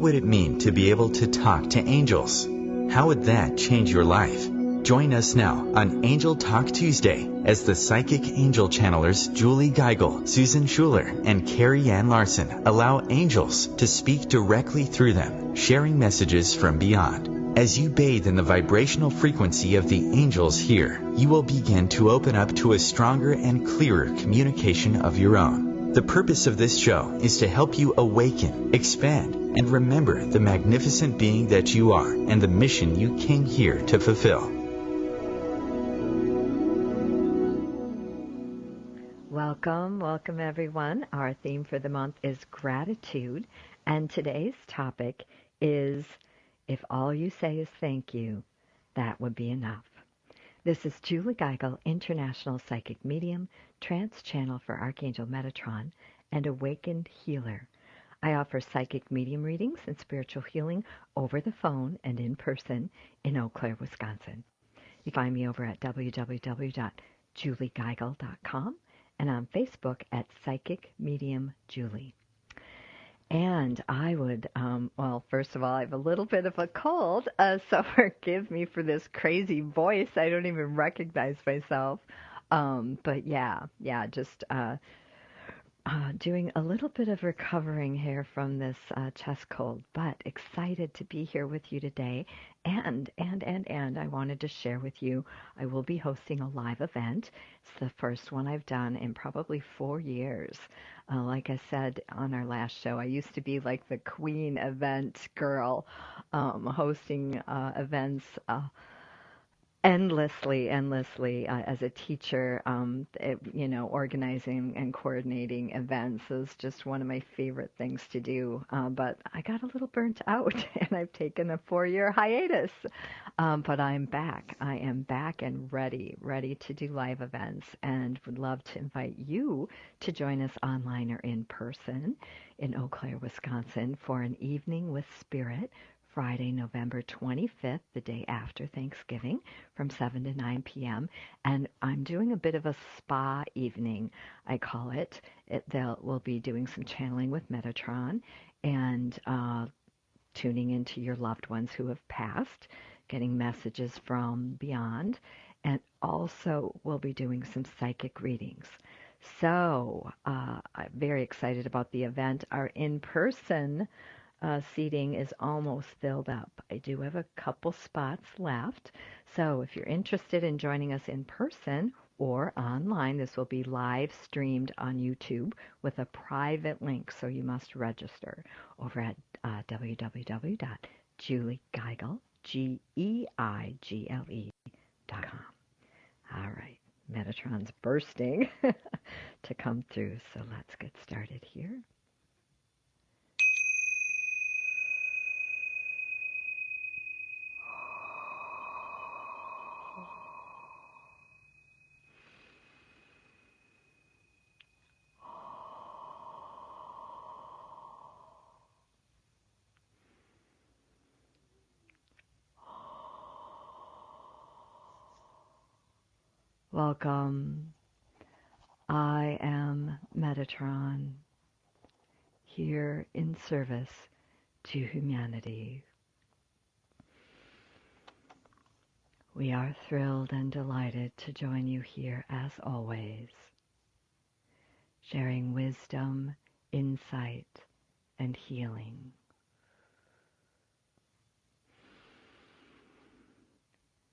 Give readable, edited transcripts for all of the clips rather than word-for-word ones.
would it mean to be able to talk to angels? How would that change your life? Join us now on Angel Talk Tuesday as the psychic angel channelers Julie Geigel, Susan Schuler, and Carrie Ann Larson allow angels to speak directly through them, sharing messages from beyond. As you bathe in the vibrational frequency of the angels here, you will begin to open up to a stronger and clearer communication of your own. The purpose of this show is to help you awaken, expand, and remember the magnificent being that you are and the mission you came here to fulfill. Welcome everyone. Our theme for the month is gratitude, and today's topic is if all you say is thank you, that would be enough. This is Julie Geigel, International Psychic Medium, Trance Channel for Archangel Metatron, and Awakened Healer. I offer psychic medium readings and spiritual healing over the phone and in person in Eau Claire, Wisconsin. You can find me over at www.juliegeigel.com and on Facebook at Psychic Medium Julie. And I would, first of all, I have a little bit of a cold, so forgive me for this crazy voice. I don't even recognize myself. But just doing a little bit of recovering here from this chest cold, but excited to be here with you today. And I wanted to share with you, I will be hosting a live event. It's the first one I've done in probably 4 years. Like I said on our last show, I used to be like the queen event girl, hosting events endlessly as a teacher. Organizing and coordinating events is just one of my favorite things to do. But I got a little burnt out, and I've taken a 4-year hiatus. But I'm back. I am back and ready to do live events, and would love to invite you to join us online or in person in Eau Claire, Wisconsin, for an evening with Spirit. Friday, November 25th, the day after Thanksgiving, from 7 to 9 p.m. And I'm doing a bit of a spa evening, I call it. We'll be doing some channeling with Metatron and tuning into your loved ones who have passed, getting messages from beyond, and also we'll be doing some psychic readings. So I'm very excited about the event. Our in-person seating is almost filled up. I do have a couple spots left. So if you're interested in joining us in person or online, this will be live streamed on YouTube with a private link. So you must register over at www.juliegeigel.com. All right. Metatron's bursting to come through. So let's get started here. Welcome. I am Metatron, here in service to humanity. We are thrilled and delighted to join you here as always, sharing wisdom, insight, and healing.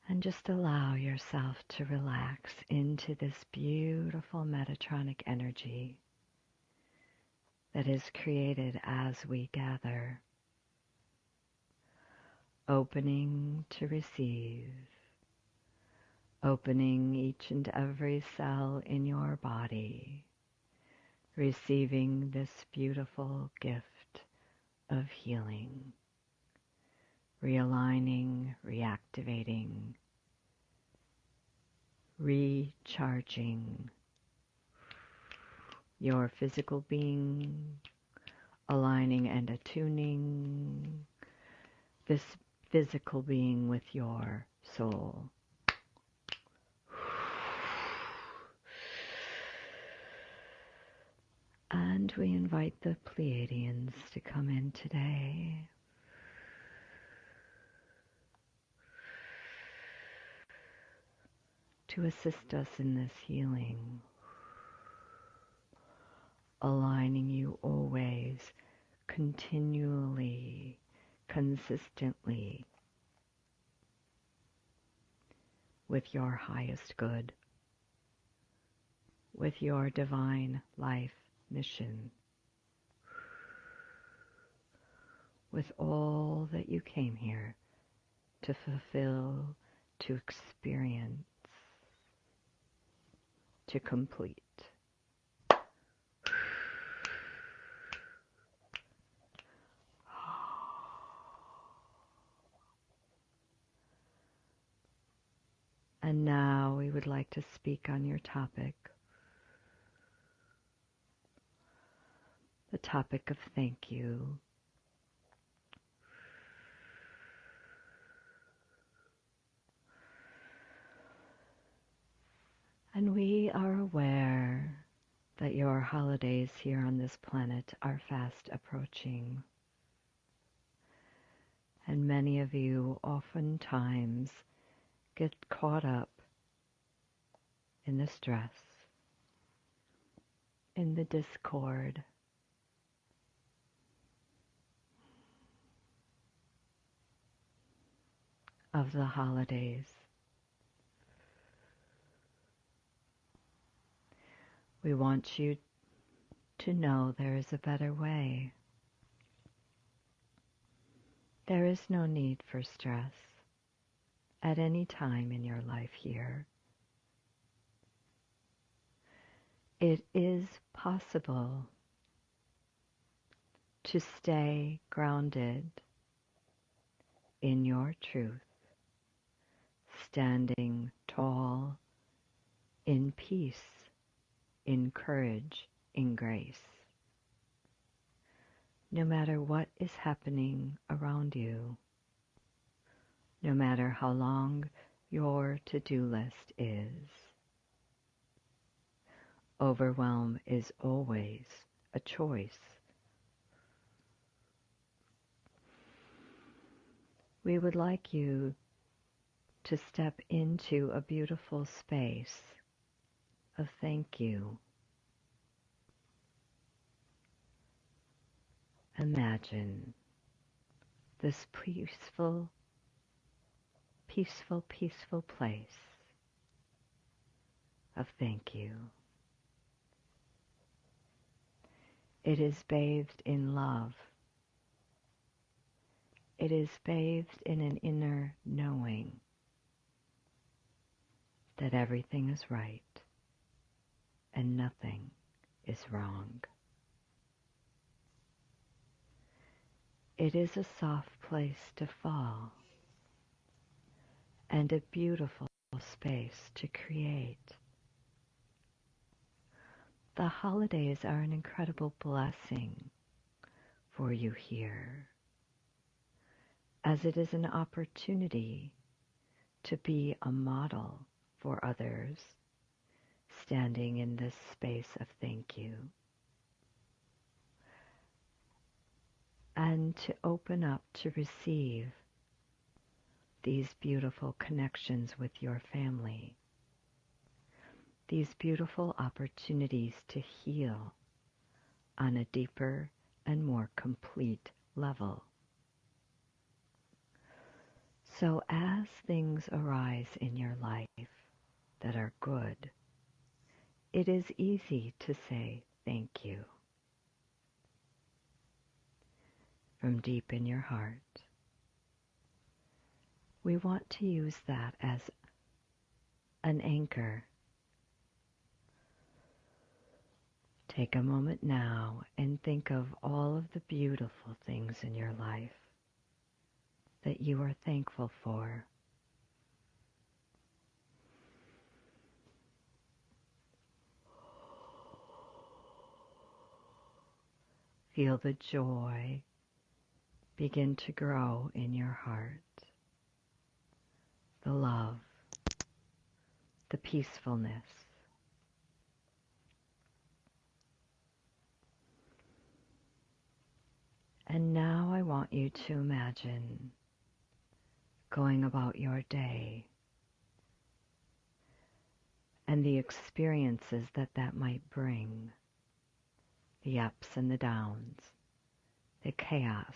And just allow yourself to relax into this beautiful Metatronic energy that is created as we gather, opening to receive, opening each and every cell in your body, receiving this beautiful gift of healing, realigning, reactivating, recharging your physical being, aligning and attuning this physical being with your soul. And we invite the Pleiadians to come in today to assist us in this healing, aligning you always, continually, consistently with your highest good, with your divine life mission, with all that you came here to fulfill, to experience, to complete. And now we would like to speak on your topic, the topic of thank you. And we are aware that your holidays here on this planet are fast approaching. And many of you oftentimes get caught up in the stress, in the discord, of the holidays. We want you to know there is a better way. There is no need for stress at any time in your life here. It is possible to stay grounded in your truth, standing tall in peace, in courage, in grace. No matter what is happening around you, no matter how long your to-do list is, overwhelm is always a choice. We would like you to step into a beautiful space of thank you. Imagine this peaceful, peaceful, peaceful place of thank you. It is bathed in love. It is bathed in an inner knowing that everything is right and nothing is wrong. It is a soft place to fall and a beautiful space to create. The holidays are an incredible blessing for you here, as it is an opportunity to be a model for others, standing in this space of thank you, and to open up to receive these beautiful connections with your family, these beautiful opportunities to heal on a deeper and more complete level. So as things arise in your life that are good, it is easy to say thank you from deep in your heart. We want to use that as an anchor. Take a moment now and think of all of the beautiful things in your life that you are thankful for. Feel the joy begin to grow in your heart, the love, the peacefulness. And now I want you to imagine going about your day, and the experiences that might bring, the ups and the downs, the chaos,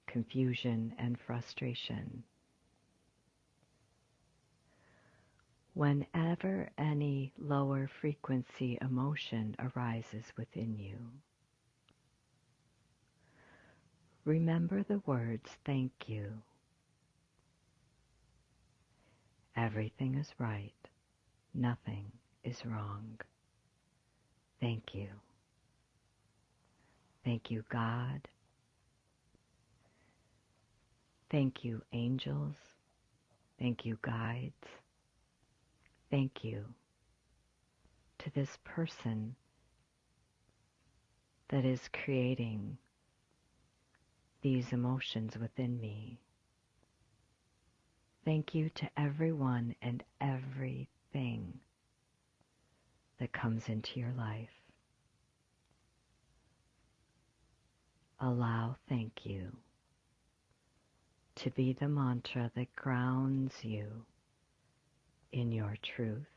confusion, and frustration. Whenever any lower frequency emotion arises within you, remember the words, thank you. Everything is right. Nothing is wrong. Thank you. Thank you, God. Thank you, angels. Thank you, guides. Thank you to this person that is creating these emotions within me. Thank you to everyone and everything that comes into your life. Allow thank you to be the mantra that grounds you in your truth,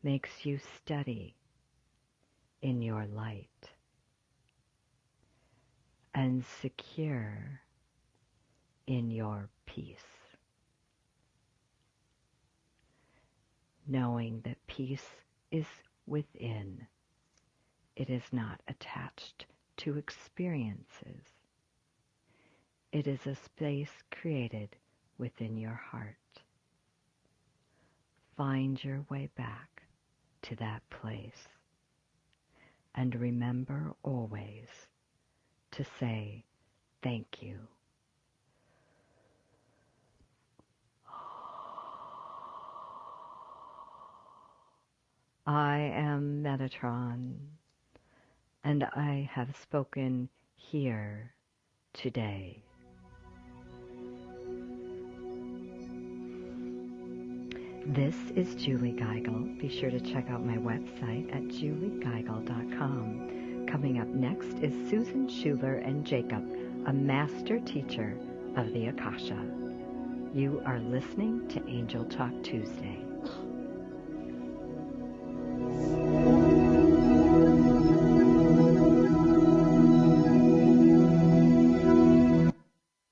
makes you steady in your light, and secure in your peace, knowing that peace is within. It is not attached to experiences. It is a space created within your heart. Find your way back to that place, and remember always to say thank you. I am Metatron, and I have spoken here today. This is Julie Geigel. Be sure to check out my website at juliegeigel.com. Coming up next is Susan Schuler and Jacob, a master teacher of the Akasha. You are listening to Angel Talk Tuesday.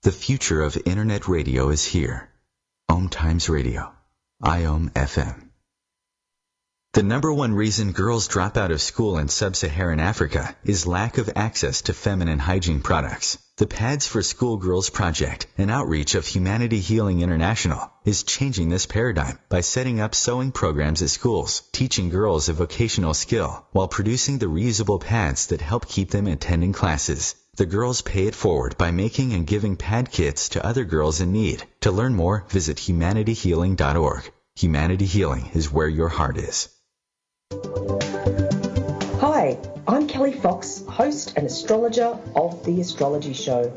The future of Internet radio is here. OMTimes Radio. IOM FM. The number one reason girls drop out of school in sub-Saharan Africa is lack of access to feminine hygiene products. The Pads for Schoolgirls Project, an outreach of Humanity Healing International, is changing this paradigm by setting up sewing programs at schools, teaching girls a vocational skill, while producing the reusable pads that help keep them attending classes. The girls pay it forward by making and giving pad kits to other girls in need. To learn more, visit humanityhealing.org. Humanity Healing is where your heart is. Hi, I'm Kelly Fox, host and astrologer of The Astrology Show.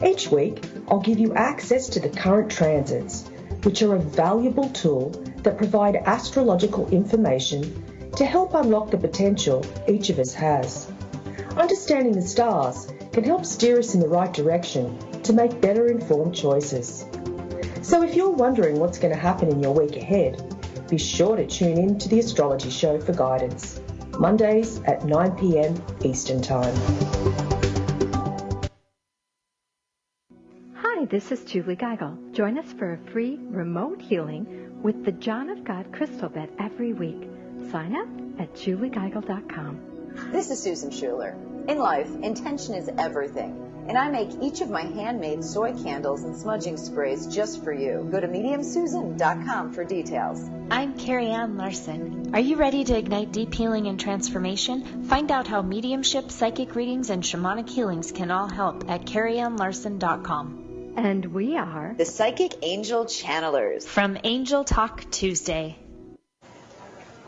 Each week, I'll give you access to the current transits, which are a valuable tool that provide astrological information to help unlock the potential each of us has. Understanding the stars can help steer us in the right direction to make better informed choices. So if you're wondering what's going to happen in your week ahead, be sure to tune in to The Astrology Show for guidance, Mondays at 9 p.m. Eastern Time. Hi, this is Julie Geigel. Join us for a free remote healing with the John of God crystal bed every week. Sign up at juliegeigel.com. This is Susan Schuler. In life, intention is everything. And I make each of my handmade soy candles and smudging sprays just for you. Go to mediumsusan.com for details. I'm Carrie Ann Larson. Are you ready to ignite deep healing and transformation? Find out how mediumship, psychic readings, and shamanic healings can all help at carrieannlarson.com. And we are the Psychic Angel Channelers from Angel Talk Tuesday.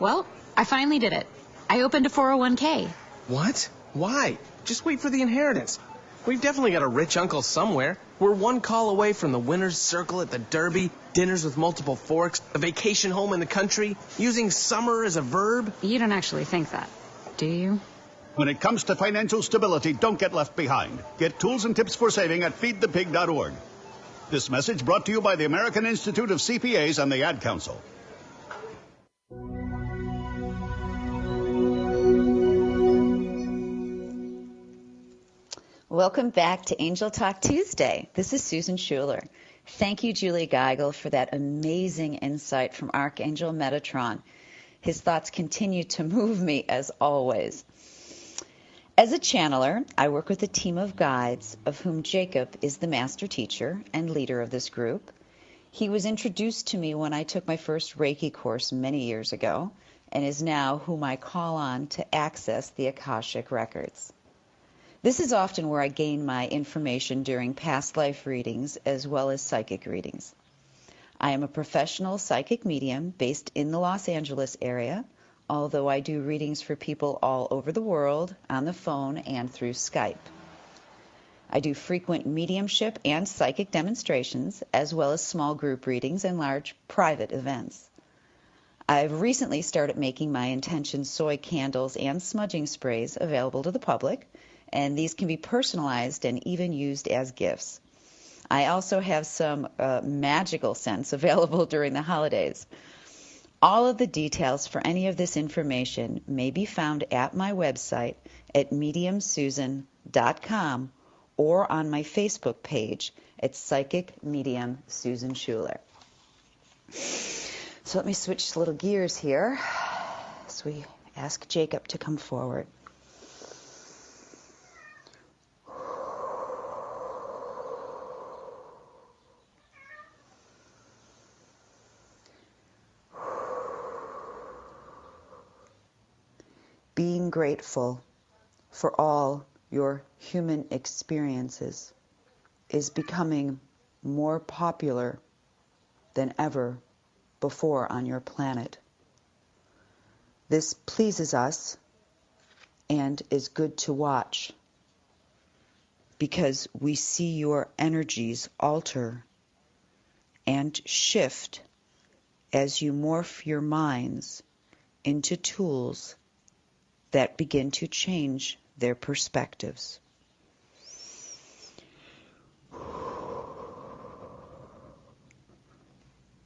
Well, I finally did it. I opened a 401k. What? Why? Just wait for the inheritance. We've definitely got a rich uncle somewhere. We're one call away from the winner's circle at the Derby, dinners with multiple forks, a vacation home in the country, using summer as a verb. You don't actually think that, do you? When it comes to financial stability, don't get left behind. Get tools and tips for saving at feedthepig.org. This message brought to you by the American Institute of CPAs and the Ad Council. Welcome back to Angel Talk Tuesday. This is Susan Schuler. Thank you, Julie Geigel, for that amazing insight from Archangel Metatron. His thoughts continue to move me as always. As a channeler, I work with a team of guides, of whom Jacob is the master teacher and leader of this group. He was introduced to me when I took my first Reiki course many years ago, and is now whom I call on to access the Akashic records. This is often where I gain my information during past life readings as well as psychic readings. I am a professional psychic medium based in the Los Angeles area, although I do readings for people all over the world on the phone and through Skype. I do frequent mediumship and psychic demonstrations, as well as small group readings and large private events. I've recently started making my intention soy candles and smudging sprays available to the public, and these can be personalized and even used as gifts. I also have some magical scents available during the holidays. All of the details for any of this information may be found at my website at mediumsusan.com or on my Facebook page at Psychic Medium Susan Schuler. So let me switch little gears here as we ask Jacob to come forward. Being grateful for all your human experiences is becoming more popular than ever before on your planet. This pleases us and is good to watch because we see your energies alter and shift as you morph your minds into tools that begin to change their perspectives.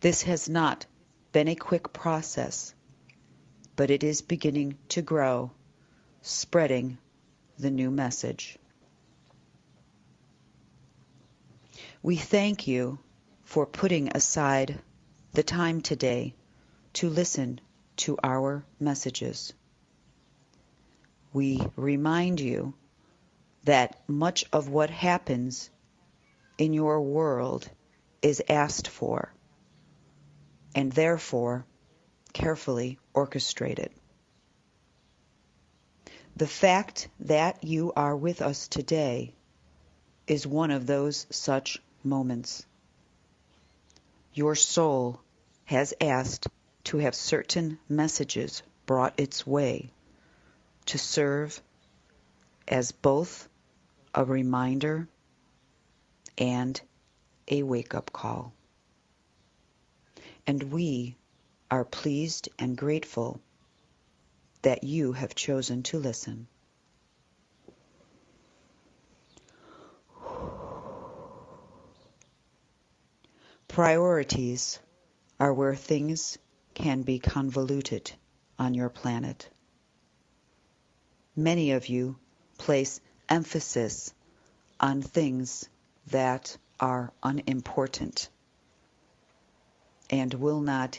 This has not been a quick process, but it is beginning to grow, spreading the new message. We thank you for putting aside the time today to listen to our messages. We remind you that much of what happens in your world is asked for and therefore carefully orchestrated. The fact that you are with us today is one of those such moments. Your soul has asked to have certain messages brought its way to serve as both a reminder and a wake-up call. And we are pleased and grateful that you have chosen to listen. Priorities are where things can be convoluted on your planet. Many of you place emphasis on things that are unimportant and will not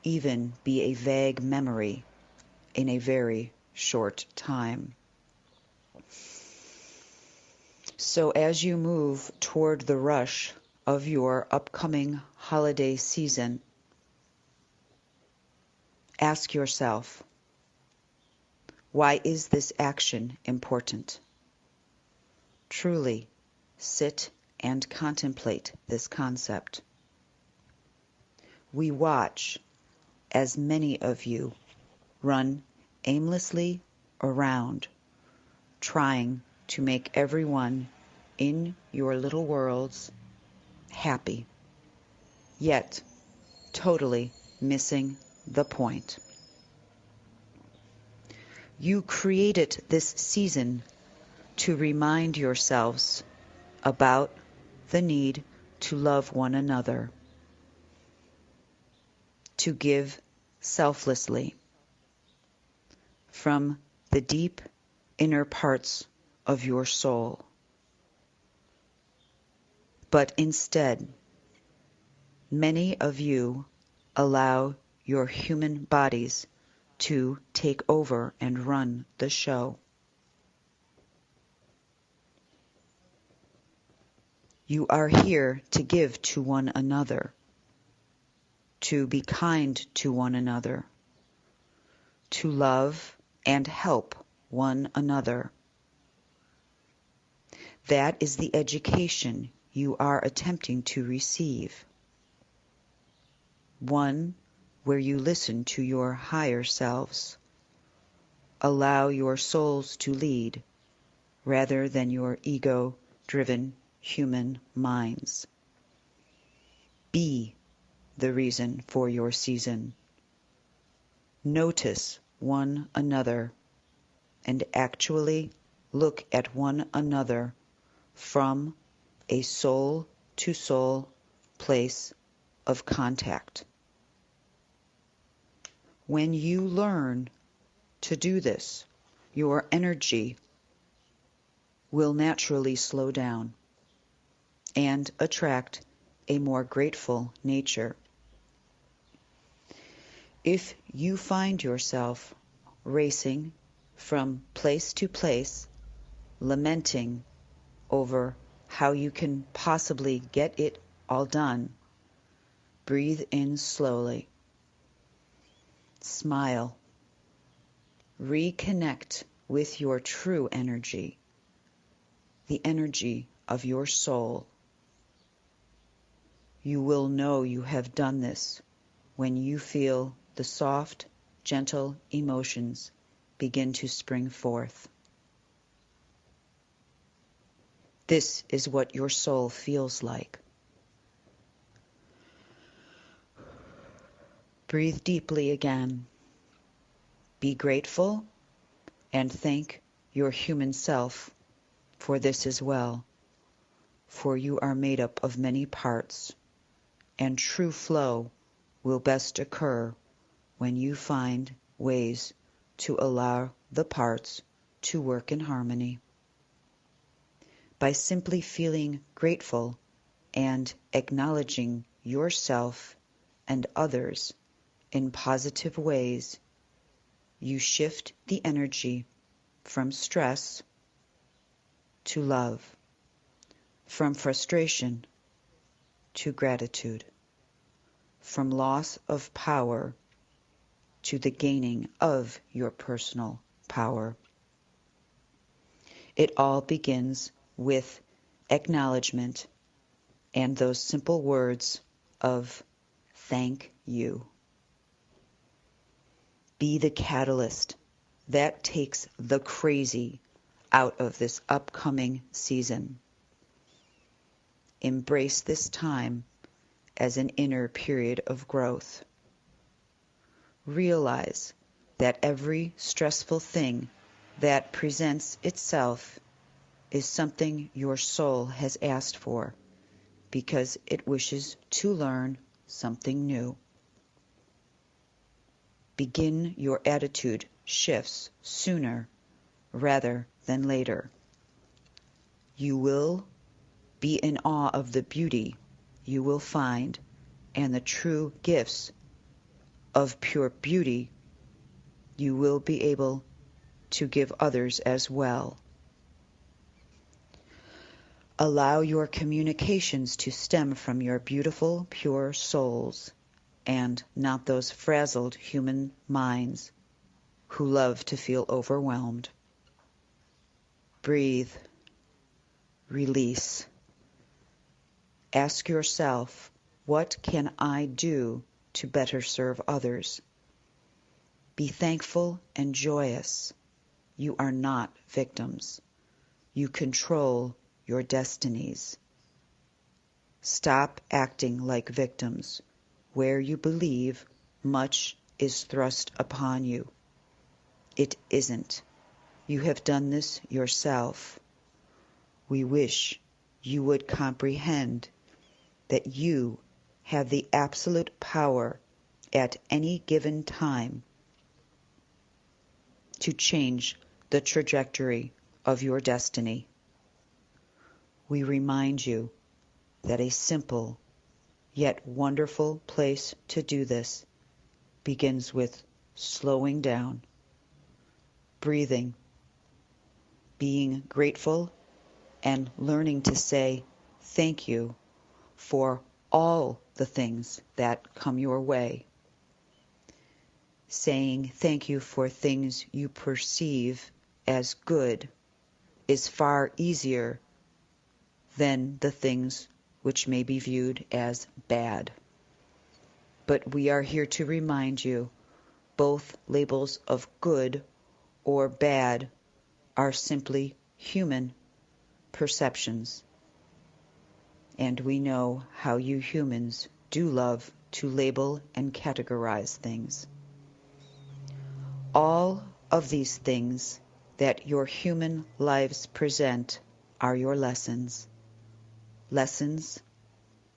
even be a vague memory in a very short time. So as you move toward the rush of your upcoming holiday season, ask yourself, why is this action important? Truly sit and contemplate this concept. We watch as many of you run aimlessly around, trying to make everyone in your little worlds happy, yet totally missing the point. You created this season to remind yourselves about the need to love one another, to give selflessly from the deep inner parts of your soul. But instead, many of you allow your human bodies to take over and run the show. You are here to give to one another, to be kind to one another, to love and help one another. That is the education you are attempting to receive. One where you listen to your higher selves. Allow your souls to lead rather than your ego-driven human minds. Be the reason for your season. Notice one another and actually look at one another from a soul-to-soul place of contact. When you learn to do this, your energy will naturally slow down and attract a more grateful nature. If you find yourself racing from place to place, lamenting over how you can possibly get it all done, breathe in slowly. Smile. Reconnect with your true energy, the energy of your soul. You will know you have done this when you feel the soft, gentle emotions begin to spring forth. This is what your soul feels like. Breathe deeply again. Be grateful and thank your human self for this as well, for you are made up of many parts, and true flow will best occur when you find ways to allow the parts to work in harmony. By simply feeling grateful and acknowledging yourself and others in positive ways, you shift the energy from stress to love, from frustration to gratitude, from loss of power to the gaining of your personal power. It all begins with acknowledgement and those simple words of thank you. Be the catalyst that takes the crazy out of this upcoming season. Embrace this time as an inner period of growth. Realize that every stressful thing that presents itself is something your soul has asked for because it wishes to learn something new. Begin your attitude shifts sooner rather than later. You will be in awe of the beauty you will find and the true gifts of pure beauty you will be able to give others as well. Allow your communications to stem from your beautiful, pure souls and not those frazzled human minds who love to feel overwhelmed. Breathe. Release. Ask yourself, what can I do to better serve others? Be thankful and joyous. You are not victims. You control your destinies. Stop acting like victims where you believe much is thrust upon you. It isn't. You have done this yourself. We wish you would comprehend that you have the absolute power at any given time to change the trajectory of your destiny. We remind you that a simple yet wonderful place to do this begins with slowing down, breathing, being grateful, and learning to say thank you for all the things that come your way. Saying thank you for things you perceive as good is far easier than the things which may be viewed as bad. But we are here to remind you, both labels of good or bad are simply human perceptions. And we know how you humans do love to label and categorize things. All of these things that your human lives present are your lessons. Lessons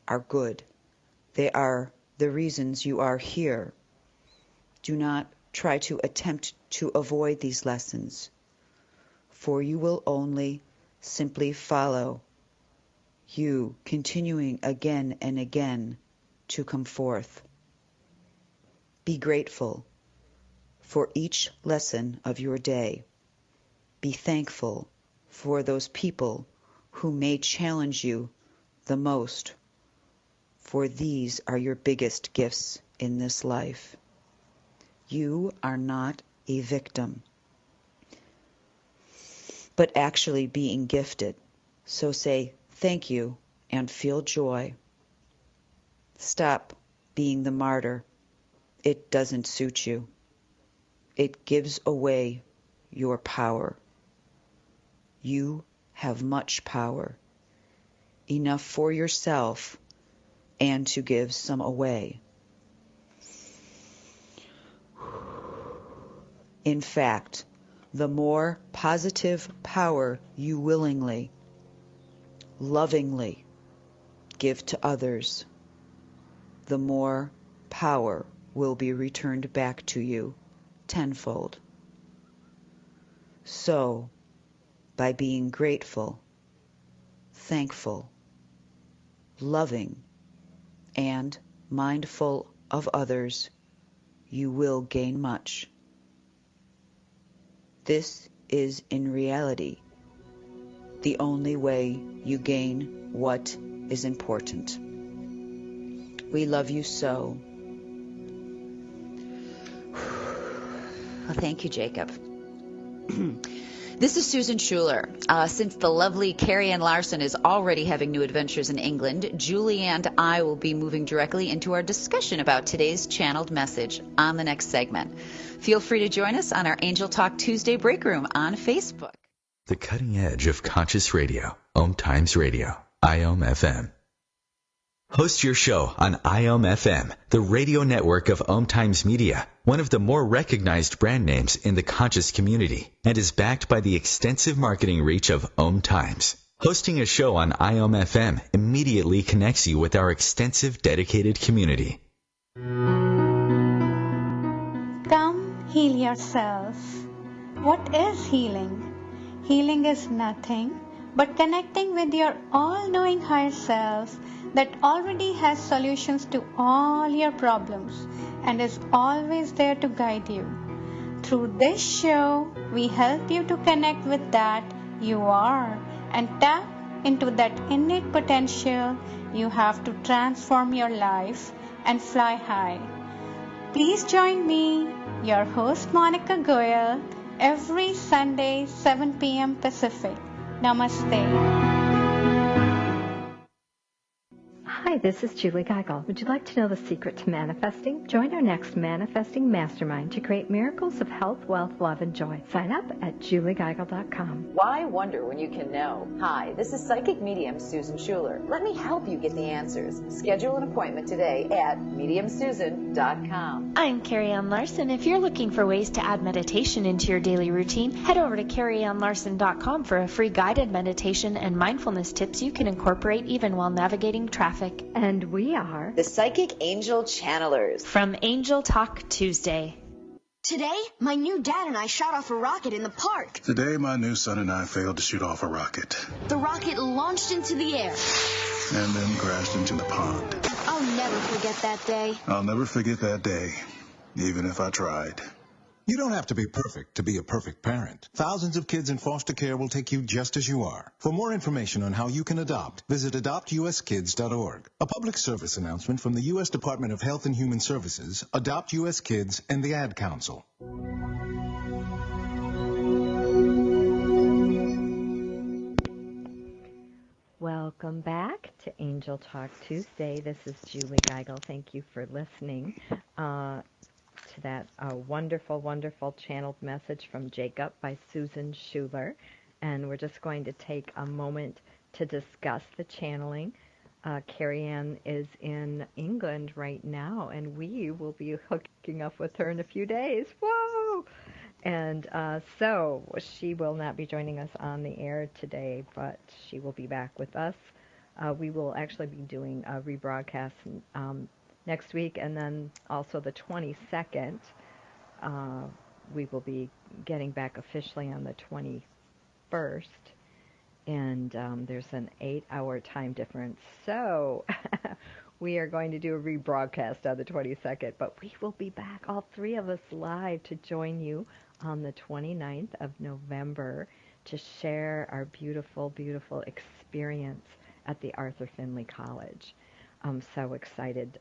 are good. They are the reasons you are here. Do not try to attempt to avoid these lessons, for you will only simply follow you continuing again and again to come forth. Be grateful for each lesson of your day. Be thankful for those people who may challenge you the most, for these are your biggest gifts in this life. You are not a victim, but actually being gifted. So say thank you and feel joy. Stop being the martyr. It doesn't suit you. It gives away your power. You have much power, enough for yourself and to give some away. In fact, the more positive power you willingly, lovingly give to others, the more power will be returned back to you tenfold. So, by being grateful, thankful, loving, and mindful of others, you will gain much. This is in reality the only way you gain what is important. We love you so. Well, thank you, Jacob. This is Susan Schuler. Since the lovely Carrie Ann Larson is already having new adventures in England, Julie and I will be moving directly into our discussion about today's channeled message on the next segment. Feel free to join us on our Angel Talk Tuesday Breakroom on Facebook. The cutting edge of conscious radio, OMTimes Radio, IOM FM. Host your show on IOM FM, the radio network of OMTimes Media, one of the more recognized brand names in the conscious community, and is backed by the extensive marketing reach of OMTimes. Hosting a show on IOM FM immediately connects you with our extensive dedicated community. Come heal yourself. What is healing? Healing is nothing but connecting with your all-knowing higher self that already has solutions to all your problems and is always there to guide you. Through this show, we help you to connect with that you are and tap into that innate potential you have to transform your life and fly high. Please join me, your host Monica Goyal, every Sunday, 7 p.m. Pacific. Namaste. Hi, this is Julie Geigel. Would you like to know the secret to manifesting? Join our next Manifesting Mastermind to create miracles of health, wealth, love, and joy. Sign up at juliegeigel.com. Why wonder when you can know? Hi, this is psychic medium Susan Schuler. Let me help you get the answers. Schedule an appointment today at mediumsusan.com. I'm Carrie Ann Larson. If you're looking for ways to add meditation into your daily routine, head over to carrieannlarson.com for a free guided meditation and mindfulness tips you can incorporate even while navigating traffic. And we are the Psychic Angel Channelers from Angel Talk Tuesday. Today, my new dad and I shot off a rocket in the park. Today, my new son and I failed to shoot off a rocket. The rocket launched into the air. And then crashed into the pond. I'll never forget that day. I'll never forget that day, even if I tried. You don't have to be perfect to be a perfect parent. Thousands of kids in foster care will take you just as you are. For more information on how you can adopt, visit adoptuskids.org. A public service announcement from the U.S. Department of Health and Human Services, Adopt U.S. Kids, and the Ad Council. Welcome back to Angel Talk Tuesday. This is Julie Geigel. Thank you for listening to that wonderful, wonderful channeled message from Jacob by Susan Schuler. And we're just going to take a moment to discuss the channeling. Carrie Ann is in England right now, and we will be hooking up with her in a few days. Whoa! And so she will not be joining us on the air today, but she will be back with us. We will actually be doing a rebroadcast next week, and then also the 22nd. We will be getting back officially on the 21st, and there's an 8-hour time difference. So we are going to do a rebroadcast on the 22nd, but we will be back, all three of us, live to join you on the 29th of November to share our beautiful, beautiful experience at the Arthur Findlay College. I'm so excited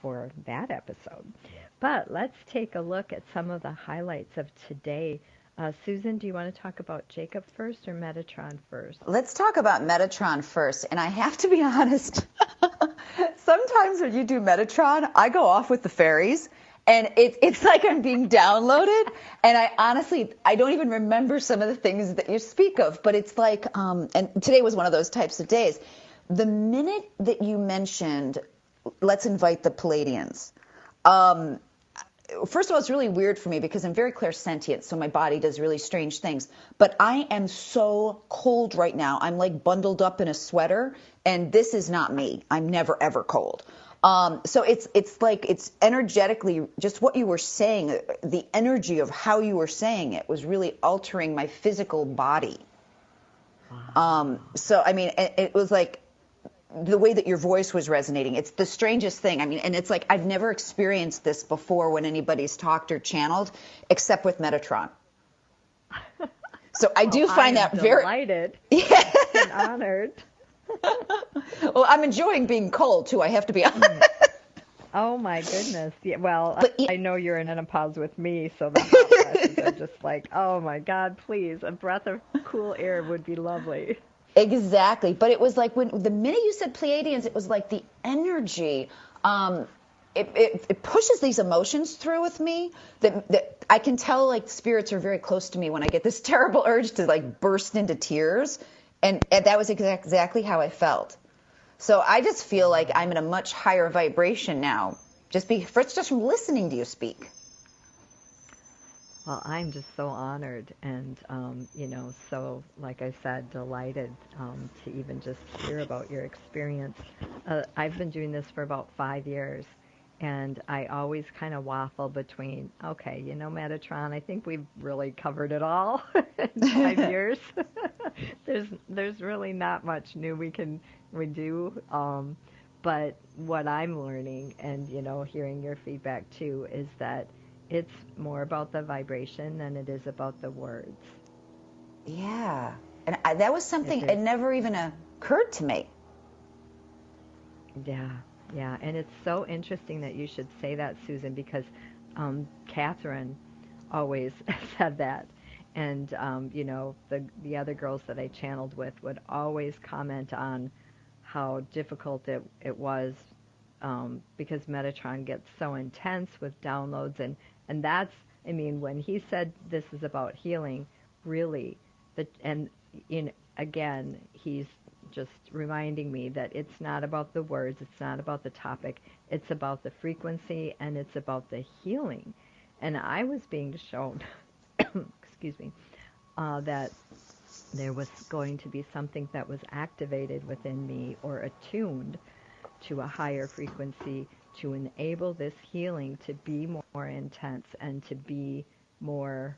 for that episode. But let's take a look at some of the highlights of today. Susan, do you want to talk about Jacob first or Metatron first? Let's talk about Metatron first. And I have to be honest, sometimes when you do Metatron, I go off with the fairies. And it's like I'm being downloaded, and I don't even remember some of the things that you speak of, but it's like, and today was one of those types of days. The minute that you mentioned, let's invite the Palladians, first of all, it's really weird for me because I'm very clairsentient, so my body does really strange things. But I am so cold right now. I'm like bundled up in a sweater, and this is not me. I'm never, ever cold. So it's like it's energetically just what you were saying, the energy of how you were saying it was really altering my physical body. So, I mean, it was like the way that your voice was resonating. It's the strangest thing. I mean, and it's like I've never experienced this before when anybody's talked or channeled, except with Metatron. So I do find that very delighted. Yeah. And honored. Well, I'm enjoying being cold, too. I have to be honest. Oh, my goodness. Yeah, well, I know you're in menopause with me, so the hot flashes are just like, oh, my God, please. A breath of cool air would be lovely. Exactly. But it was like when the minute you said Pleiadians, it was like the energy. It pushes these emotions through with me that I can tell, like, spirits are very close to me when I get this terrible urge to, like, burst into tears. And that was exactly how I felt. So I just feel like I'm in a much higher vibration now, just from listening to you speak. Well, I'm just so honored and, so, like I said, delighted to even just hear about your experience. I've been doing this for about 5 years, and I always kind of waffle between, okay, Metatron, I think we've really covered it all in 5 years. There's really not much new we do. But what I'm learning and, hearing your feedback too is that it's more about the vibration than it is about the words. Yeah. And that was something it never even occurred to me. Yeah. Yeah, and it's so interesting that you should say that, Susan, because Catherine always said that. And, the other girls that I channeled with would always comment on how difficult it was because Metatron gets so intense with downloads. And that's, when he said this is about healing, really, again, he's just reminding me that it's not about the words, it's not about the topic, it's about the frequency and it's about the healing. And I was being shown, excuse me, that there was going to be something that was activated within me or attuned to a higher frequency to enable this healing to be more intense and to be more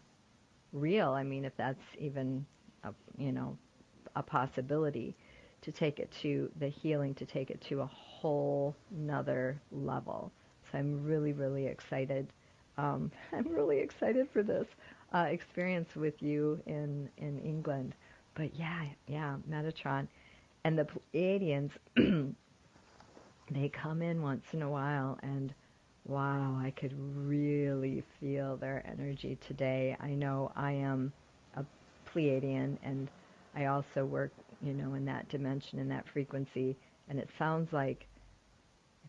real. I mean, if that's even a possibility, to take it to the healing, to take it to a whole nother level. So I'm really, really excited. I'm really excited for this experience with you in England. But yeah, Metatron. And the Pleiadians, they come in once in a while, and wow, I could really feel their energy today. I know I am a Pleiadian, and I also work, in that dimension, in that frequency, and it sounds like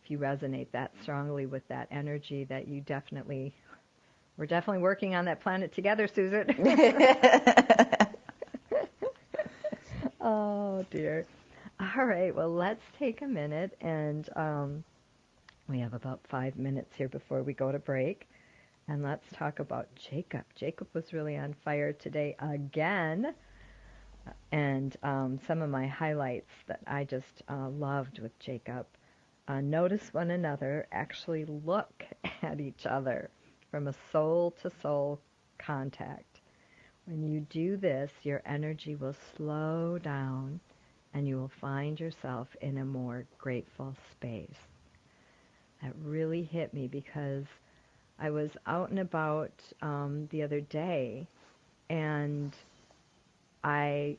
if you resonate that strongly with that energy, that we're definitely working on that planet together, Susan. Oh, dear. All right, well, let's take a minute, and we have about 5 minutes here before we go to break, and let's talk about Jacob. Jacob was really on fire today again, and some of my highlights that I just loved with Jacob. Notice one another, actually look at each other from a soul-to-soul contact. When you do this, your energy will slow down, and you will find yourself in a more grateful space. That really hit me because I was out and about the other day, and I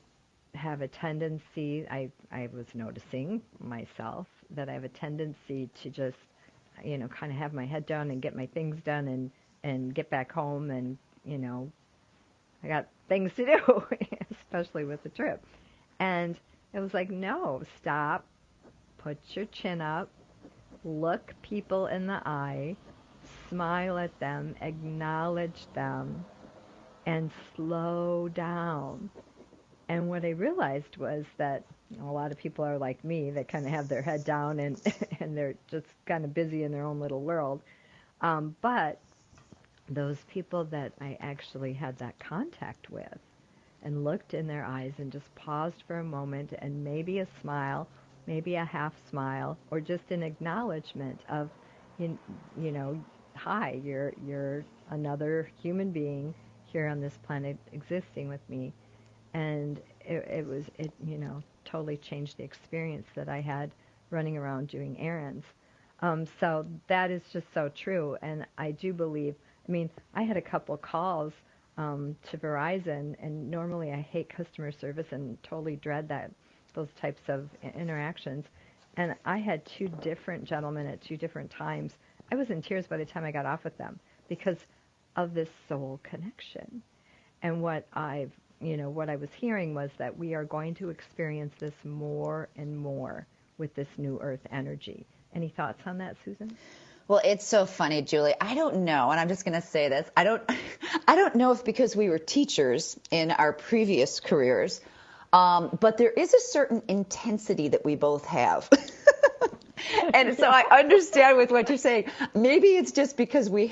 have a tendency, I was noticing myself, that I have a tendency to just, kind of have my head down and get my things done and get back home, and, I got things to do, especially with the trip. And it was like, no, stop, put your chin up, look people in the eye, smile at them, acknowledge them, and slow down. And what I realized was that a lot of people are like me, that kind of have their head down and and they're just kind of busy in their own little world. But those people that I actually had that contact with and looked in their eyes and just paused for a moment, and maybe a smile, maybe a half smile, or just an acknowledgement of, hi, you're another human being here on this planet existing with me. And it totally changed the experience that I had running around doing errands. So that is just so true. And I do believe, I had a couple calls to Verizon, and normally I hate customer service and totally dread those types of interactions. And I had two different gentlemen at two different times. I was in tears by the time I got off with them because of this soul connection. And what I was hearing was that we are going to experience this more and more with this new earth energy. Any thoughts on that, Susan? Well, it's so funny, Julie. I don't know, and I'm just going to say this. I don't know if because we were teachers in our previous careers, but there is a certain intensity that we both have. And so I understand with what you're saying. Maybe it's just because we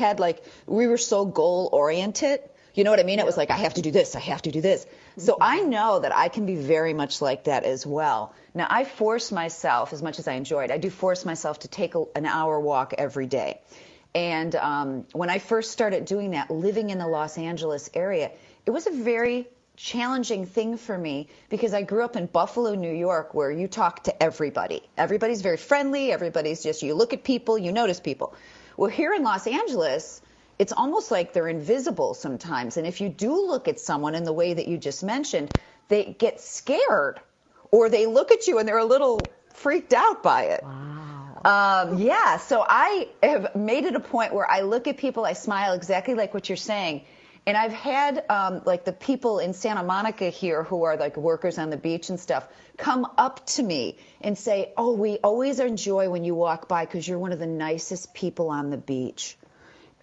were so goal-oriented. You know what I mean? It was like, I have to do this, I have to do this. So I know that I can be very much like that as well. Now, I force myself, as much as I enjoy it, I do force myself to take an hour walk every day. And when I first started doing that, living in the Los Angeles area, it was a very challenging thing for me because I grew up in Buffalo, New York, where you talk to everybody. Everybody's very friendly. Everybody's just, you look at people, you notice people. Well, here in Los Angeles, it's almost like they're invisible sometimes. And if you do look at someone in the way that you just mentioned, they get scared or they look at you and they're a little freaked out by it. Wow. Yeah, so I have made it a point where I look at people, I smile exactly like what you're saying. And I've had like the people in Santa Monica here who are like workers on the beach and stuff come up to me and say, oh, we always enjoy when you walk by because you're one of the nicest people on the beach.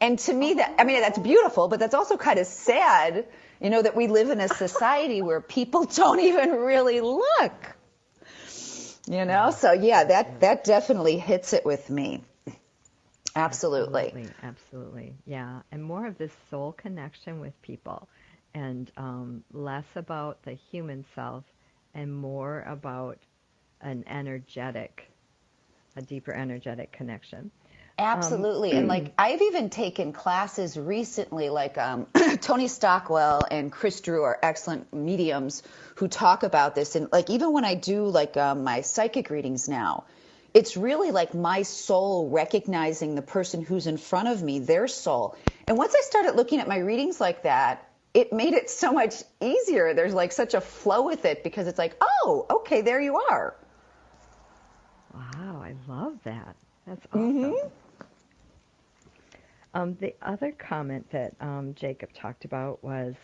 And to me, that's beautiful, but that's also kind of sad, that we live in a society where people don't even really look, So, yeah, that definitely hits it with me. Absolutely. Absolutely. Yeah. And more of this soul connection with people, and less about the human self and more about a deeper energetic connection. Absolutely. And like I've even taken classes recently, like Tony Stockwell and Chris Drew are excellent mediums who talk about this. And like even when I do like my psychic readings now, it's really like my soul recognizing the person who's in front of me, their soul. And once I started looking at my readings like that, it made it so much easier. There's like such a flow with it because it's like, oh, okay, there you are. Wow, I love that. That's awesome. The other comment that Jacob talked about was,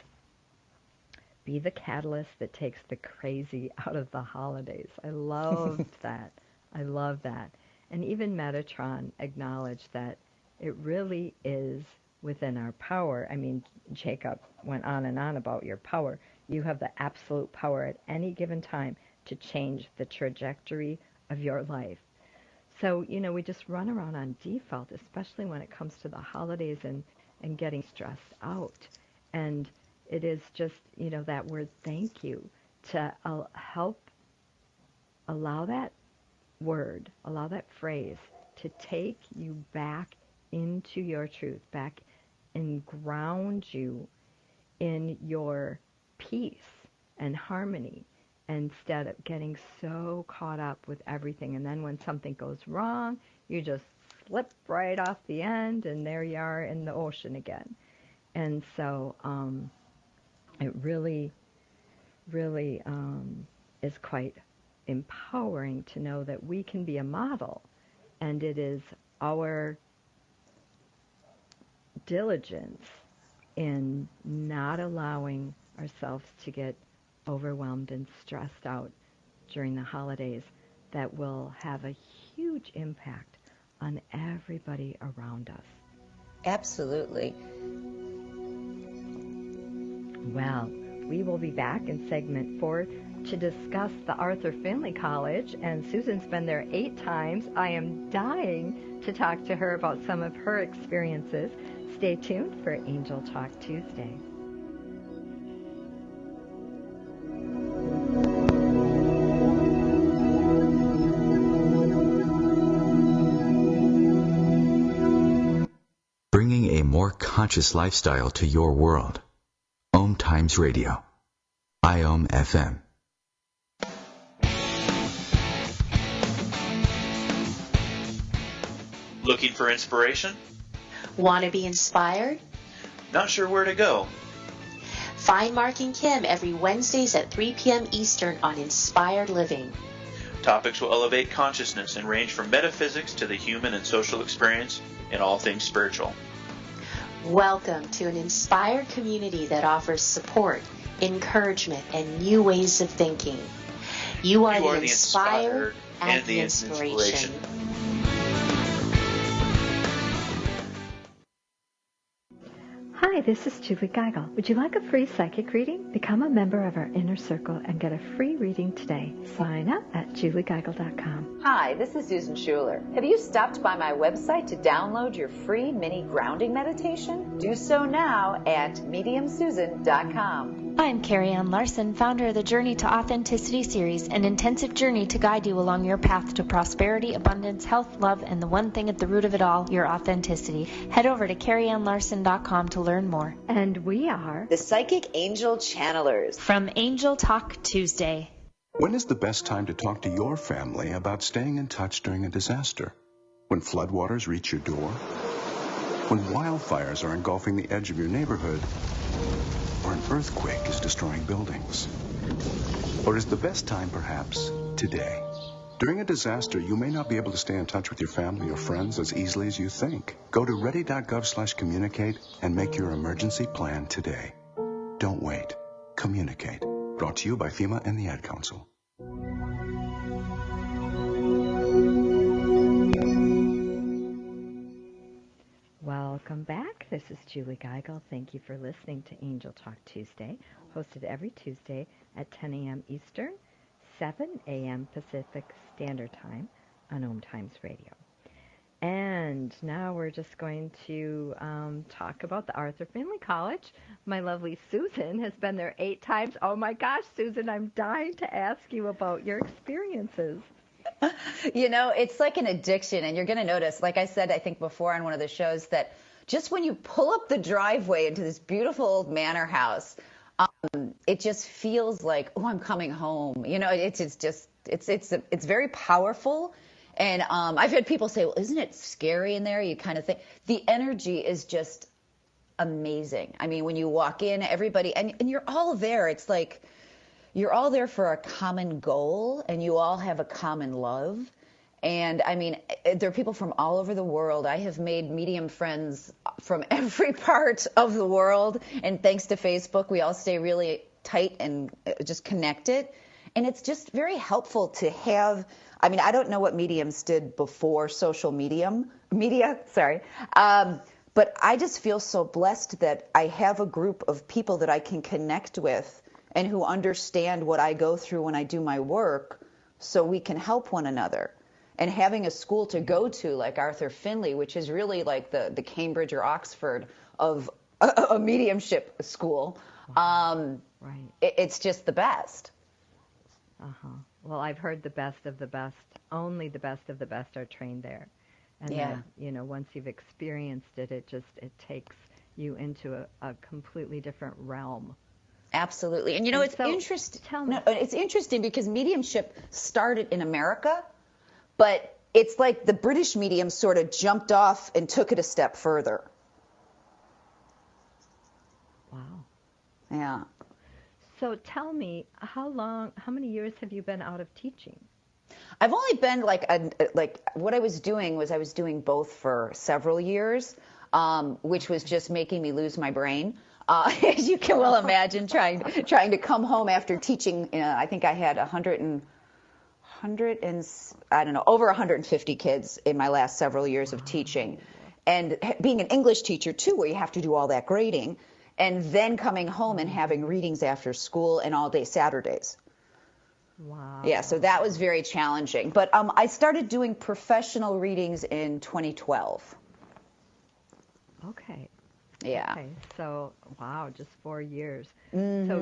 be the catalyst that takes the crazy out of the holidays. I loved that. I love that. And even Metatron acknowledged that it really is within our power. I mean, Jacob went on and on about your power. You have the absolute power at any given time to change the trajectory of your life. So, we just run around on default, especially when it comes to the holidays and getting stressed out. And it is just, that word thank you to help allow that word, allow that phrase to take you back into your truth, back and ground you in your peace and harmony, instead of getting so caught up with everything. And then when something goes wrong, you just slip right off the end, and there you are in the ocean again. And so it really, really is quite empowering to know that we can be a model, and it is our diligence in not allowing ourselves to get overwhelmed and stressed out during the holidays that will have a huge impact on everybody around us. Absolutely. Well, we will be back in segment 4 to discuss the Arthur Findlay College, and Susan's been there 8 times. I am dying to talk to her about some of her experiences. Stay tuned for Angel Talk Tuesday. Bringing a more conscious lifestyle to your world. OMTimes Radio. IOM FM. Looking for inspiration? Want to be inspired? Not sure where to go? Find Mark and Kim every Wednesdays at 3 p.m. Eastern on Inspired Living. Topics will elevate consciousness and range from metaphysics to the human and social experience and all things spiritual. Welcome to an inspired community that offers support, encouragement, and new ways of thinking. You are the inspired and the inspiration. Hi, this is Julie Geigel. Would you like a free psychic reading? Become a member of our inner circle and get a free reading today. Sign up at juliegeigel.com. Hi, this is Susan Schuler. Have you stopped by my website to download your free mini grounding meditation? Do so now at mediumsusan.com. I'm Carrie Ann Larson, founder of the Journey to Authenticity series, an intensive journey to guide you along your path to prosperity, abundance, health, love, and the one thing at the root of it all, your authenticity. Head over to carrieannlarson.com to learn more. And we are the Psychic Angel Channelers from Angel Talk Tuesday. When is the best time to talk to your family about staying in touch during a disaster? When floodwaters reach your door? When wildfires are engulfing the edge of your neighborhood? Or an earthquake is destroying buildings? Or is the best time perhaps today? During a disaster, you may not be able to stay in touch with your family or friends as easily as you think. Go to ready.gov/communicate and make your emergency plan today. Don't wait. Communicate. Brought to you by FEMA and the Ad Council. Welcome back. This is Julie Geigel. Thank you for listening to Angel Talk Tuesday, hosted every Tuesday at 10 a.m. Eastern, 7 a.m. Pacific Standard Time on OMTimes Radio. And now we're just going to talk about the Arthur Findlay College. My lovely Susan has been there 8 times. Oh my gosh, Susan, I'm dying to ask you about your experiences. It's like an addiction, and you're going to notice, like I said, I think before on one of the shows, that just when you pull up the driveway into this beautiful old manor house, it just feels like, oh, I'm coming home. It's very powerful. And I've had people say, well, isn't it scary in there? You kind of think the energy is just amazing. I mean, when you walk in, everybody, and you're all there. It's like you're all there for a common goal, and you all have a common love. And I mean, there are people from all over the world. I have made medium friends from every part of the world. And thanks to Facebook, we all stay really tight and just connected. And it's just very helpful to have, I mean, I don't know what mediums did before social media, but I just feel so blessed that I have a group of people that I can connect with and who understand what I go through when I do my work, so we can help one another. And having a school to go to like Arthur Findlay, which is really like the Cambridge or Oxford of a mediumship school, Right. It's just the best. Well, I've heard the best of the best, only the best of the best are trained there. And Yeah. then, once you've experienced it, it takes you into a completely different realm. Absolutely. And it's interesting. Tell me. No, it's interesting because mediumship started in America, but it's like the British medium sort of jumped off and took it a step further. Wow. Yeah. So tell me, how many years have you been out of teaching? I've only been like what I was doing was I was doing both for several years, which was just making me lose my brain. As you can well imagine, trying to come home after teaching. I think I had over 150 kids in my last several years of teaching, and being an English teacher too, where you have to do all that grading, and then coming home and having readings after school and all day Saturdays. Wow. Yeah, so that was very challenging. But I started doing professional readings in 2012. Okay. Yeah. Okay. So, wow, just 4 years. Mm-hmm. So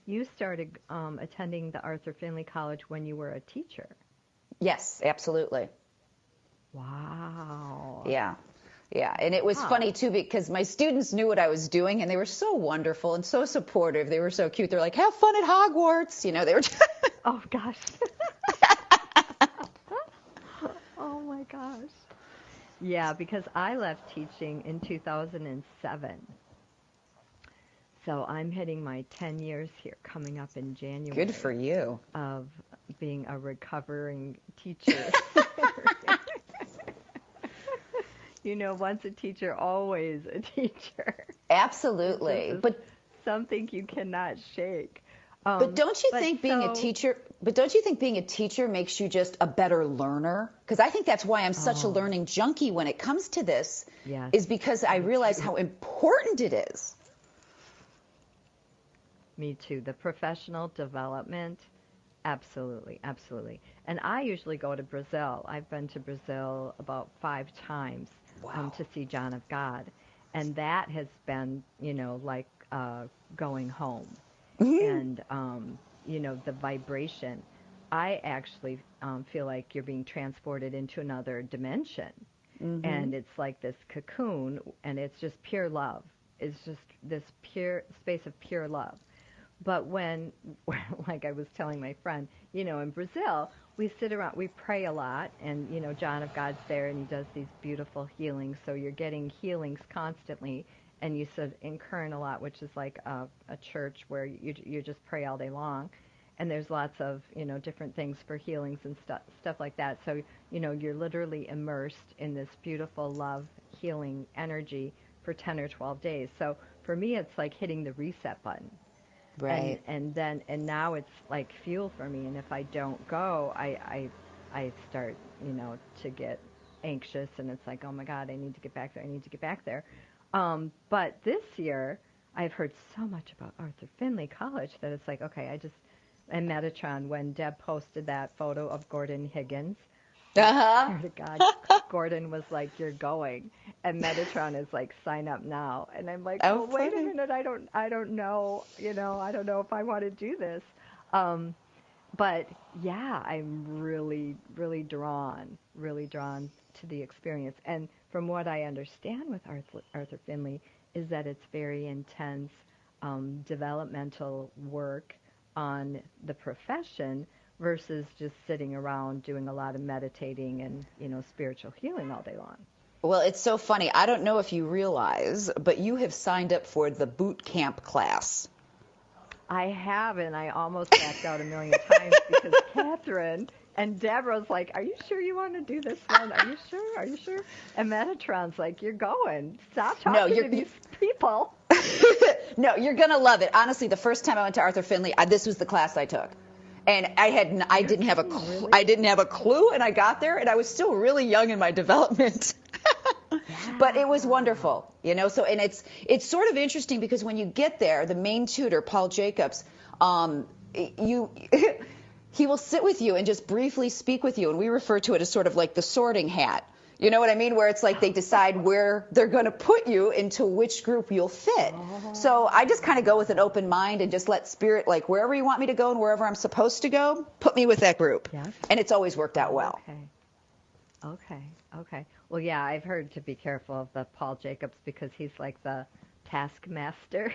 you started attending the Arthur Findlay College when you were a teacher. Yes, absolutely. Wow. Yeah. Yeah, and it was funny, too, because my students knew what I was doing, and they were so wonderful and so supportive. They were so cute. They're like, have fun at Hogwarts. They were Oh, gosh. Oh, my gosh. Yeah, because I left teaching in 2007. So I'm hitting my 10 years here coming up in January. Good for you. Of being a recovering teacher. Once a teacher, always a teacher. Absolutely. But something you cannot shake. But don't you think being a teacher? But don't you think being a teacher makes you just a better learner? Because I think that's why I'm such a learning junkie when it comes to this. Yes. Is because I realize how important it is. Me too. The professional development. Absolutely, absolutely. And I usually go to Brazil. I've been to Brazil about 5 times to see John of God. And that has been, like going home. Mm-hmm. And, the vibration. I actually feel like you're being transported into another dimension. Mm-hmm. And it's like this cocoon, and it's just pure love. It's just this pure space of pure love. But when, like I was telling my friend, in Brazil, we sit around, we pray a lot, and, John of God's there, and he does these beautiful healings, so you're getting healings constantly, and you sit in Kern a lot, which is like a church where you just pray all day long, and there's lots of, different things for healings and stuff like that, so, you're literally immersed in this beautiful love, healing energy for 10 or 12 days. So for me, it's like hitting the reset button. Right. And now it's like fuel for me. And if I don't go, I start, to get anxious, and it's like, oh my God, I need to get back there. But this year, I've heard so much about Arthur Findlay College that it's like, okay, and Metatron, when Deb posted that photo of Gordon Higgins, I swear to God, Gordon was like, you're going. And Metatron is like, sign up now. And I'm like, well, wait a minute, I don't know, I don't know if I want to do this. But yeah, I'm really, really drawn to the experience. And from what I understand with Arthur Findlay is that it's very intense developmental work on the profession versus just sitting around doing a lot of meditating and, spiritual healing all day long. Well, it's so funny. I don't know if you realize, but you have signed up for the boot camp class. I have, and I almost backed out a million times because Catherine and Deborah's like, "Are you sure you want to do this one? Are you sure? Are you sure?" And Metatron's like, "You're going. Stop talking to these people." No, you're gonna love it. Honestly, the first time I went to Arthur Findlay, this was the class I took, and I didn't have a clue. I didn't have a clue, and I got there, and I was still really young in my development. But it was wonderful, So, and it's sort of interesting because when you get there, the main tutor, Paul Jacobs, he will sit with you and just briefly speak with you, and we refer to it as sort of like the sorting hat. You know what I mean? Where it's like they decide where they're going to put you into which group you'll fit. So I just kind of go with an open mind and just let spirit, like wherever you want me to go and wherever I'm supposed to go, put me with that group. Yes. And it's always worked out well. Okay. Well, yeah, I've heard to be careful of the Paul Jacobs because he's like the taskmaster.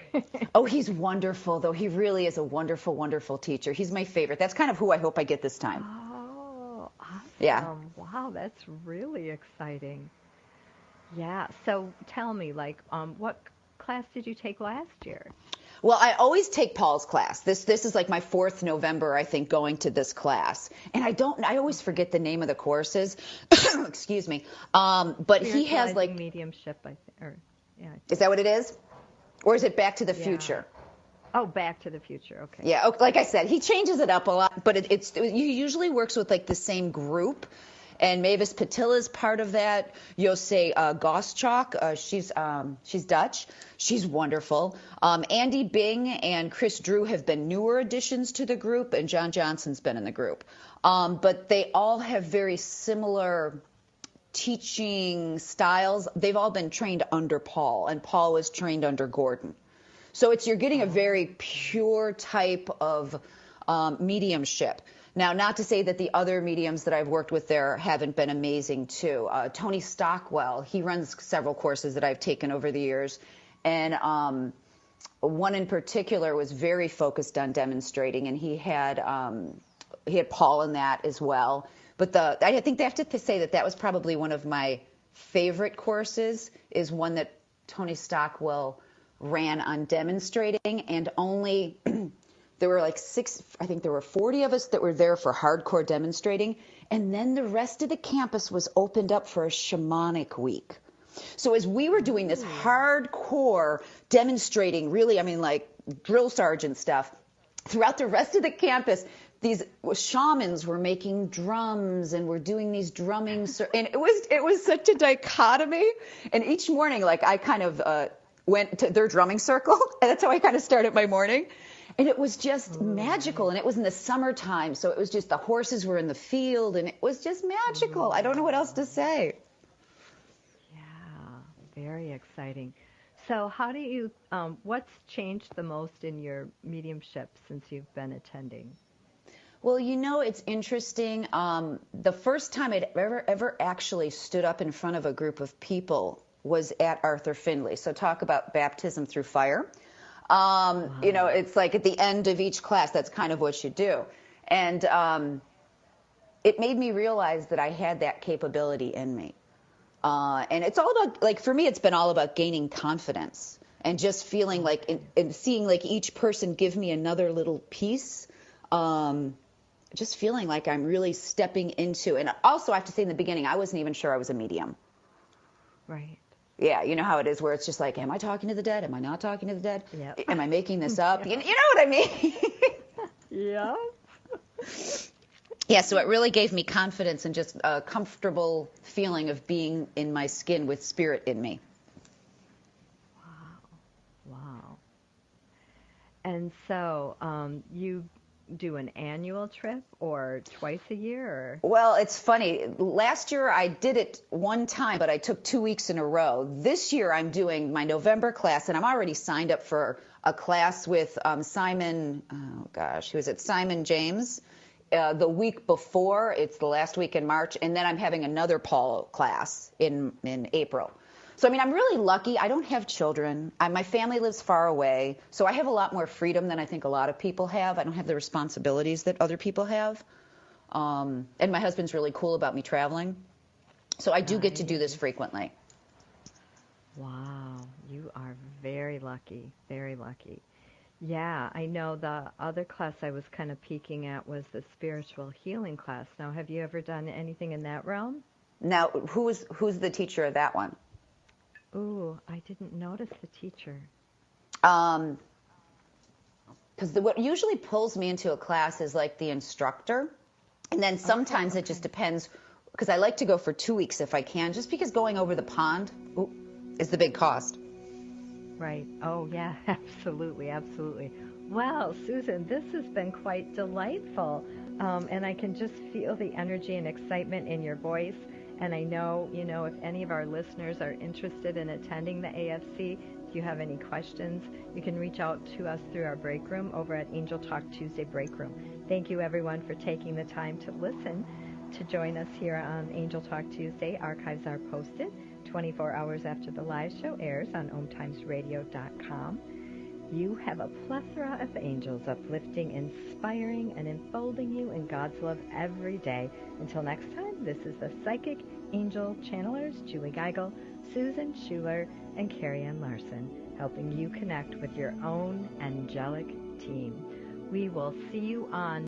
Oh, he's wonderful, though. He really is a wonderful, wonderful teacher. He's my favorite. That's kind of who I hope I get this time. Oh, awesome. Yeah. Wow, that's really exciting. Yeah. So tell me, what class did you take last year? Well, I always take Paul's class. This is like my 4th November, I think, going to this class. And I always forget the name of the courses. Excuse me. But he has like mediumship, I think. Is that what it is? Or is it Back to the Future? Oh, Back to the Future. Okay. Yeah, like I said, he changes it up a lot, but he usually works with like the same group. And Mavis Patil is part of that. Jose Goschalk, she's Dutch. She's wonderful. Andy Bing and Chris Drew have been newer additions to the group, and John Johnson's been in the group. But they all have very similar teaching styles. They've all been trained under Paul, and Paul was trained under Gordon. So you're getting a very pure type of mediumship. Now, not to say that the other mediums that I've worked with there haven't been amazing, too. Tony Stockwell, he runs several courses that I've taken over the years. And one in particular was very focused on demonstrating, and he had Paul in that as well. But I think they have to say that was probably one of my favorite courses, is one that Tony Stockwell ran on demonstrating, and only... There were like 6, I think there were 40 of us that were there for hardcore demonstrating, and then the rest of the campus was opened up for a shamanic week. So as we were doing this hardcore demonstrating, really, I mean, like drill sergeant stuff, throughout the rest of the campus, these shamans were making drums and were doing these drumming, and it was such a dichotomy. And each morning, like I kind of went to their drumming circle, and that's how I kind of started my morning. And it was just magical, and it was in the summertime, so it was just the horses were in the field, and it was just magical. I don't know what else to say. Yeah, very exciting. So how do you, what's changed the most in your mediumship since you've been attending? Well, it's interesting. The first time I'd ever actually stood up in front of a group of people was at Arthur Findlay. So talk about baptism through fire. It's like at the end of each class, that's kind of what you do. And it made me realize that I had that capability in me. And it's all about, like, for me, it's been all about gaining confidence and just feeling like, and seeing like each person give me another little piece. Just feeling like I'm really stepping into, and also I have to say in the beginning, I wasn't even sure I was a medium. Right. Yeah, you know how it is where it's just like, am I talking to the dead? Am I not talking to the dead? Yep. Am I making this up? You know what I mean? Yeah. Yeah, so it really gave me confidence and just a comfortable feeling of being in my skin with spirit in me. Wow. And so you do an annual trip or twice a year? Or? Well, it's funny. Last year I did it one time, but I took 2 weeks in a row. This year I'm doing my November class, and I'm already signed up for a class with Simon, he was at Simon James. the week before. It's the last week in March, and then I'm having another Paul class in April. So, I mean, I'm really lucky. I don't have children. My family lives far away, so I have a lot more freedom than I think a lot of people have. I don't have the responsibilities that other people have. And my husband's really cool about me traveling. So I do get to do this frequently. Wow, you are very lucky, very lucky. Yeah, I know the other class I was kind of peeking at was the spiritual healing class. Now, have you ever done anything in that realm? Now, who's the teacher of that one? Ooh, I didn't notice the teacher. Because what usually pulls me into a class is like the instructor. And then sometimes it just depends, because I like to go for 2 weeks if I can, just because going over the pond is the big cost. Right. Oh, yeah, absolutely, absolutely. Well, Susan, this has been quite delightful. And I can just feel the energy and excitement in your voice. And I know, if any of our listeners are interested in attending the AFC, if you have any questions, you can reach out to us through our break room over at Angel Talk Tuesday Breakroom. Thank you, everyone, for taking the time to listen, to join us here on Angel Talk Tuesday. Archives are posted 24 hours after the live show airs on OMTimesRadio.com. You have a plethora of angels uplifting, inspiring, and enfolding you in God's love every day. Until next time, this is the Psychic Angel Channelers, Julie Geigel, Susan Schuler, and Carrie Ann Larson, helping you connect with your own angelic team. We will see you on